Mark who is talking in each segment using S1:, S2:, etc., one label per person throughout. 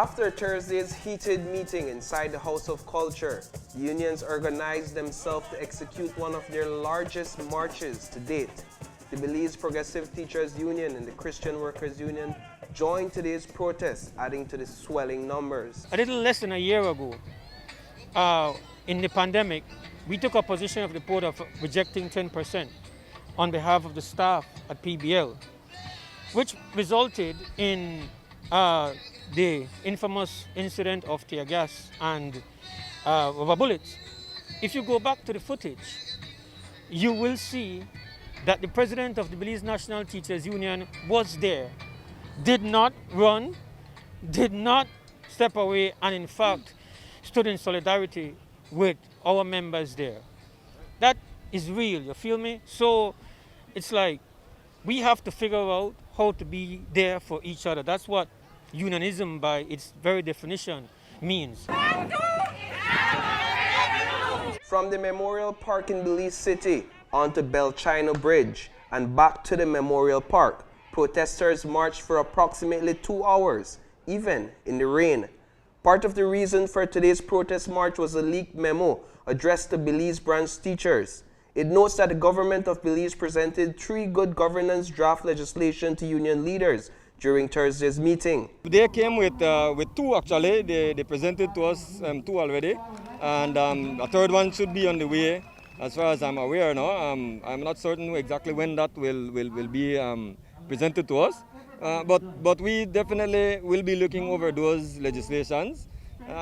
S1: After Thursday's heated meeting inside the House of Culture, unions organized themselves to execute one of their largest marches to date. The Belize Progressive Teachers Union and the Christian Workers Union joined today's protest, adding to the swelling numbers.
S2: A little less than a year ago, in the pandemic, we took a position of the board of rejecting 10% on behalf of the staff at PBL, which resulted in the infamous incident of tear gas and rubber bullets. If you go back to the footage, you will see that the president of the Belize National Teachers Union was there, did not run, did not step away, and in fact stood in solidarity with our members there. That is real, you feel me? So it's like we have to figure out how to be there for each other. That's what unionism by its very definition means.
S1: From the Memorial Park in Belize City onto Belchino Bridge and back to the Memorial Park, protesters marched for approximately 2 hours, even in the rain. Part of the reason for today's protest march was a leaked memo addressed to Belize branch teachers. It notes that the government of Belize presented 3 good governance draft legislation to union leaders during Thursday's meeting.
S3: They came with 2 actually. They presented to us 2 already, and a third one should be on the way as far as I'm aware now. I'm not certain exactly when that will be presented to us, but we definitely will be looking over those legislations.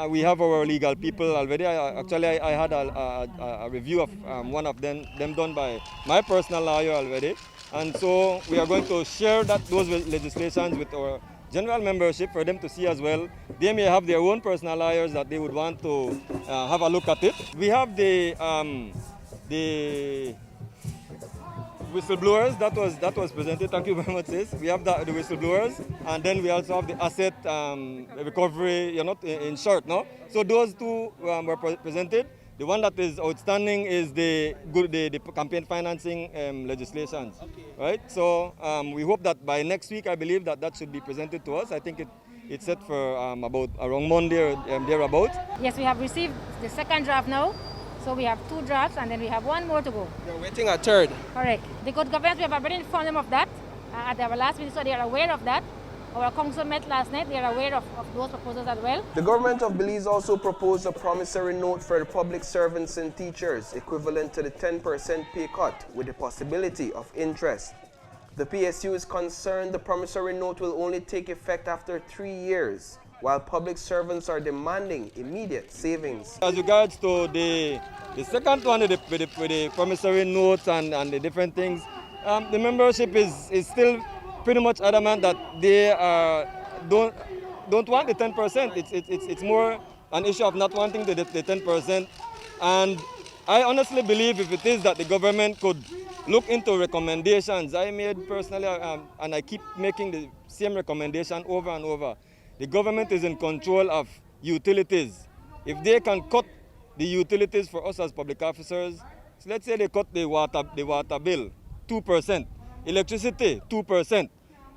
S3: We have our legal people already. I had a review of one of them done by my personal lawyer already. And so we are going to share those legislations with our general membership for them to see as well. They may have their own personal lawyers that they would want to have a look at it. We have the whistleblowers that was presented. Thank you very much, sis. We have the whistleblowers, and then we also have the asset recovery. You're not in short, no. So those 2 were presented. The one that is outstanding is the campaign financing legislations, okay. Right? So we hope that by next week, I believe that should be presented to us. I think it's set for about around Monday or thereabouts.
S4: Yes, we have received the second draft now. So we have 2 drafts, and then we have 1 more to go.
S1: You're waiting a third.
S4: Correct. The good governance, we have already informed them of that at our last meeting, so they are aware of that. Our council met last night. They are aware of those proposals as well.
S1: The government of Belize also proposed a promissory note for the public servants and teachers, equivalent to the 10% pay cut with the possibility of interest. The PSU is concerned the promissory note will only take effect after 3 years, while public servants are demanding immediate savings.
S3: As regards to the second one with the promissory notes and the different things, the membership is still pretty much adamant that they don't want the 10%. It's more an issue of not wanting the 10%. And I honestly believe if it is that the government could look into recommendations I made personally, and I keep making the same recommendation over and over. The government is in control of utilities. If they can cut the utilities for us as public officers, so let's say they cut the water bill 2%, electricity 2%,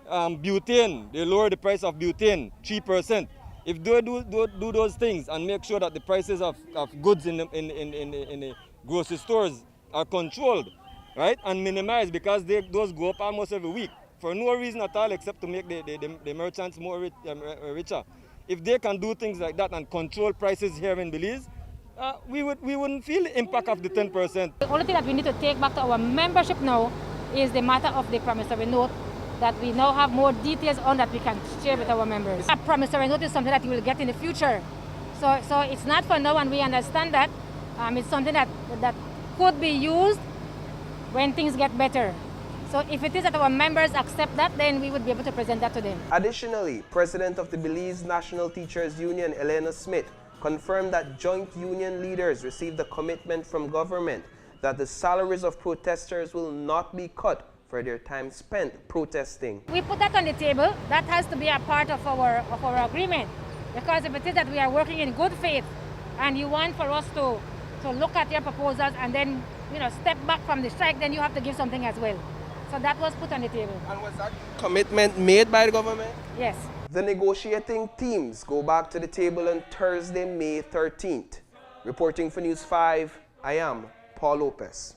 S3: butane, they lower the price of butane 3%. If they do those things and make sure that the prices of goods in the grocery stores are controlled, right, and minimized, because those go up almost every week for no reason at all except to make the merchants more richer. If they can do things like that and control prices here in Belize, we wouldn't feel the impact of the 10%.
S4: The only thing that we need to take back to our membership now is the matter of the promissory note, that we now have more details on that we can share with our members. A promissory note is something that you will get in the future. So it's not for now, and we understand that. It's something that could be used when things get better. So if it is that our members accept that, then we would be able to present that to them.
S1: Additionally, President of the Belize National Teachers Union, Elena Smith, confirmed that joint union leaders received a commitment from government that the salaries of protesters will not be cut for their time spent protesting.
S4: We put that on the table. That has to be a part of our agreement. Because if it is that we are working in good faith and you want for us to look at your proposals and then step back from the strike, then you have to give something as well. So that was put on the table.
S1: And was that commitment made by the government?
S4: Yes.
S1: The negotiating teams go back to the table on Thursday, May 13th. Reporting for News 5, I am Paul Lopez.